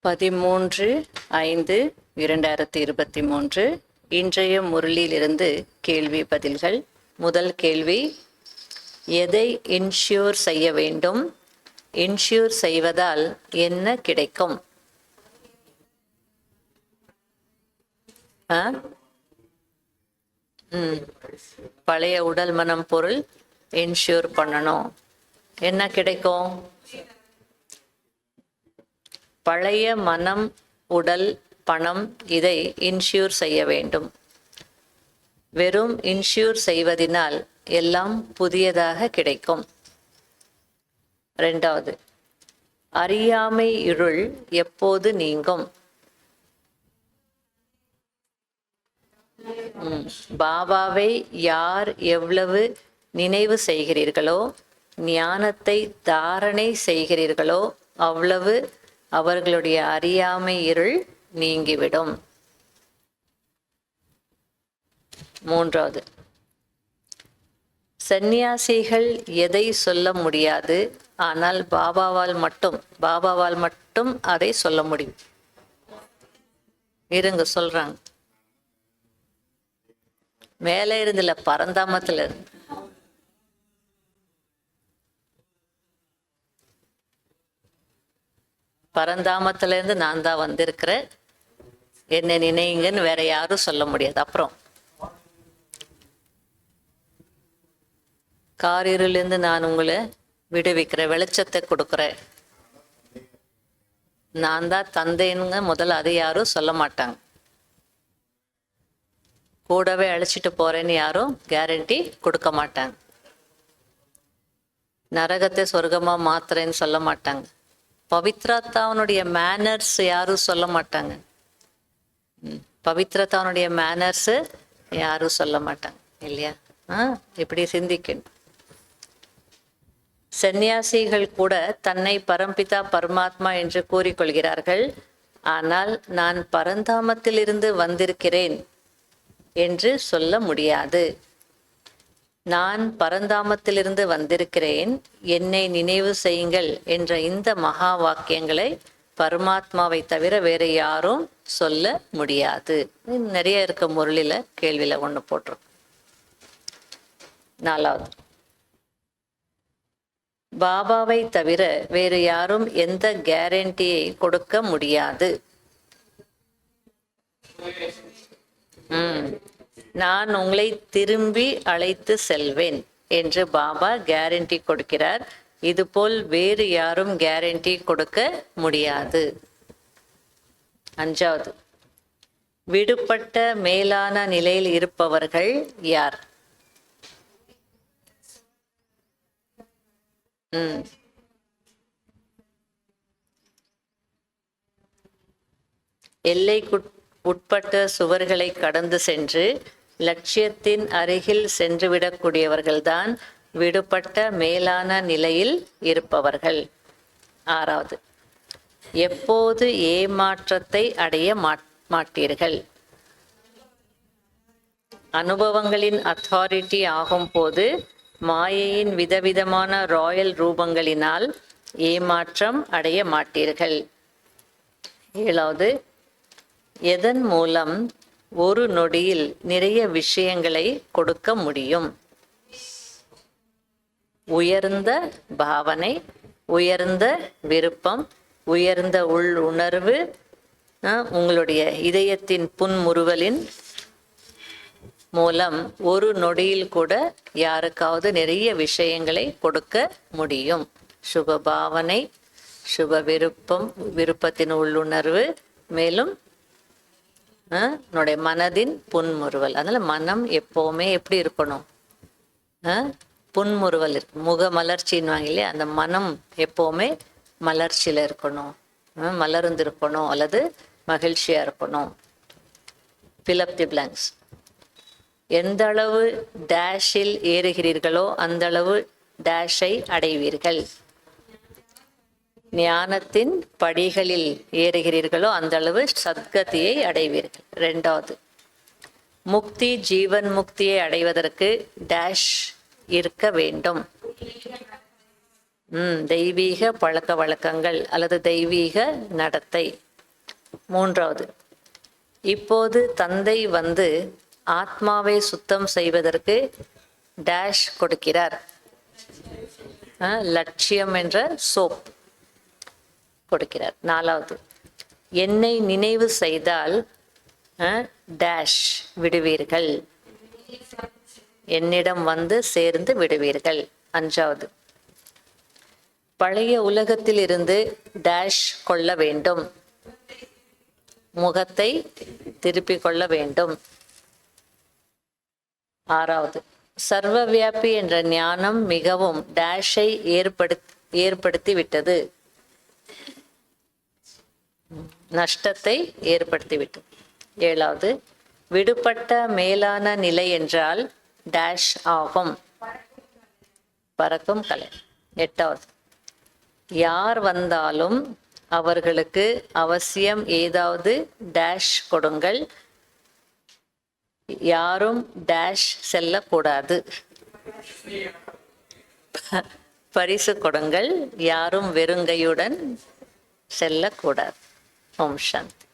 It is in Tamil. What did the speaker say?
13/5/2023 இன்றைய முரளியிலிருந்து கேள்வி பதில்கள். முதல் கேள்வி, எதை இன்ஷூர் செய்ய வேண்டும்? இன்ஷூர் செய்வதால் என்ன கிடைக்கும்? பழைய உடல் மனம் பொருள் இன்ஷூர் பண்ணணும். என்ன கிடைக்கும்? பழைய மனம் உடல் பணம் இதை இன்ஷூர் செய்ய வேண்டும். வெறும் இன்ஷூர் செய்வதனால் எல்லாம் புதியதாக கிடைக்கும். இரண்டாவது, அறியாமை இருள் எப்போது நீங்கும்? பாபாவை யார் எவ்வளவு நினைவு செய்கிறீர்களோ, ஞானத்தை தாரணை செய்கிறீர்களோ, அவ்வளவு அவர்களுடைய அறியாமை இருள் நீங்கிவிடும். மூன்றாவது, சந்நியாசிகள் எதை சொல்ல முடியாது, ஆனால் பாபாவால் மட்டும் அதை சொல்ல முடியும். இருங்க சொல்றாங்க. மேலே இருந்துல பரந்தாமத்துல இருந்து. பரந்தாமத்துல இருந்து நான் தான் வந்திருக்கிறேன், என்ன நினைங்கன்னு வேற யாரும் சொல்ல முடியாது. அப்புறம் காரிலிருந்து நான் உங்களை விடுவிக்கிறேன், வெளிச்சத்தை கொடுக்குறேன், நான் தான் தந்தைங்க முதல்ல அதை யாரும் சொல்ல மாட்டாங்க. கூடவே அழைச்சிட்டு போறேன்னு யாரும் கேரண்டி கொடுக்க மாட்டாங்க. நரகத்தை சொர்க்கமா மாத்துறேன்னு சொல்ல மாட்டாங்க. பவித்ரத்தாவனுடைய மேனர்ஸ் யாரும் சொல்ல மாட்டாங்க. பவித்ரத்தாவனுடைய மேனர்ஸ் யாரும் சொல்ல மாட்டாங்க இல்லையா? இப்படி சிந்திக்கணும். சந்நியாசிகள் கூட தன்னை பரம்பிதா பரமாத்மா என்று கூறிக்கொள்கிறார்கள். ஆனால் நான் பரந்தாமத்திலிருந்து வந்திருக்கிறேன் என்று சொல்ல முடியாது. நான் பரந்தாமத்திலிருந்து வந்திருக்கிறேன், என்னை நினைவு செய்யுங்கள் என்ற இந்த மகா வாக்கியங்களை பரமாத்மாவை தவிர வேற யாரும் சொல்ல முடியாது. நிறைய இருக்க முரளில கேள்வியில ஒண்ணு போட்டிருக்கோம். நாலாவது, பாபாவை தவிர வேறு யாரும் எந்த கேரண்டியை கொடுக்க முடியாது. நான் உங்களை திரும்பி அழைத்து செல்வேன் என்று பாபா கேரண்டி கொடுக்கிறார். இதுபோல் வேறு யாரும் கேரண்டி கொடுக்க முடியாது. அஞ்சாவது, விடுபட்ட மேலான நிலையில் இருப்பவர்கள் யார்? உட்பட்ட சுவர்களை கடந்து சென்று லட்சியத்தின் அருகில் சென்றுவிடக்கூடியவர்கள்தான் விடுபட்ட மேலான நிலையில் இருப்பவர்கள். ஆறாவது, எப்போது ஏமாற்றத்தை அடைய மாட்டீர்கள்? அனுபவங்களின் அத்தாரிட்டி ஆகும் போது மாயையின் விதவிதமான ராயல் ரூபங்களினால் ஏமாற்றம் அடைய மாட்டீர்கள். ஏழாவது, எதன் மூலம் ஒரு நொடியில் நிறைய விஷயங்களை கொடுக்க முடியும்? உயர்ந்த பாவனை, உயர்ந்த விருப்பம், உயர்ந்த உள் உணர்வு, உங்களுடைய இதயத்தின் புன்முறுவலின் மூலம் ஒரு நொடியில் கூட யாருக்காவது நிறைய விஷயங்களை கொடுக்க முடியும். சுப பாவனை, சுப விருப்பம், விருப்பத்தின் உள்ளுணர்வு, மேலும் என்னுடைய மனதின் புன்முறுவல். அதனால மனம் எப்பவுமே எப்படி இருக்கணும்? புன்முறுவல் இருக்கு, முக மலர்ச்சின்னு இல்லையா? அந்த மனம் எப்பவுமே மலர்ச்சியில இருக்கணும், மலர்ந்து இருக்கணும், அல்லது மகிழ்ச்சியா இருக்கணும். fill up the blanks. எந்த அளவு டேஷில் ஏறுகிறீர்களோ அந்த அளவு டேஷை அடைவீர்கள். ஞானத்தின் படிகளில் ஏறுகிறீர்களோ அந்த அளவு சத்கதியை அடைவீர்கள். இரண்டாவது, முக்தி ஜீவன் முக்தியை அடைவதற்கு டேஷ் இருக்க வேண்டும். தெய்வீக பழக்க வழக்கங்கள் அல்லது தெய்வீக நடத்தை. மூன்றாவது, இப்போது தந்தை வந்து ஆத்மாவை சுத்தம் செய்வதற்கு டேஷ் கொடுக்கிறார். லட்சியம் என்ற சோப் கொடுக்கிறார். நாலாவது, என்னை நினைவு செய்தால் டேஷ் விடுவீர்கள், என்னிடம் வந்து சேர்ந்து விடுவீர்கள். அஞ்சாவது, பழைய உலகத்தில் இருந்து டேஷ் கொள்ள வேண்டும், முகத்தை திருப்பிக் கொள்ள வேண்டும். ஆறாவது, சர்வவியாபி என்ற ஞானம் மிகவும் டேஷை ஏற்படுத்தி விட்டது, நஷ்டத்தை ஏற்படுத்திவிட்டது. ஏழாவது, விடுபட்ட மேலான நிலை என்றால் டேஷ் ஆகும், பறக்கும் கலை. எட்டாவது, யார் வந்தாலும் அவர்களுக்கு அவசியம் ஏதாவது டேஷ் கொடுங்கள், யாரும் டேஷ் செல்லக்கூடாது, பரிசு கொடுங்கள், யாரும் வெறுங்கையுடன் செல்லக்கூடாது. ஓம் சாந்தி.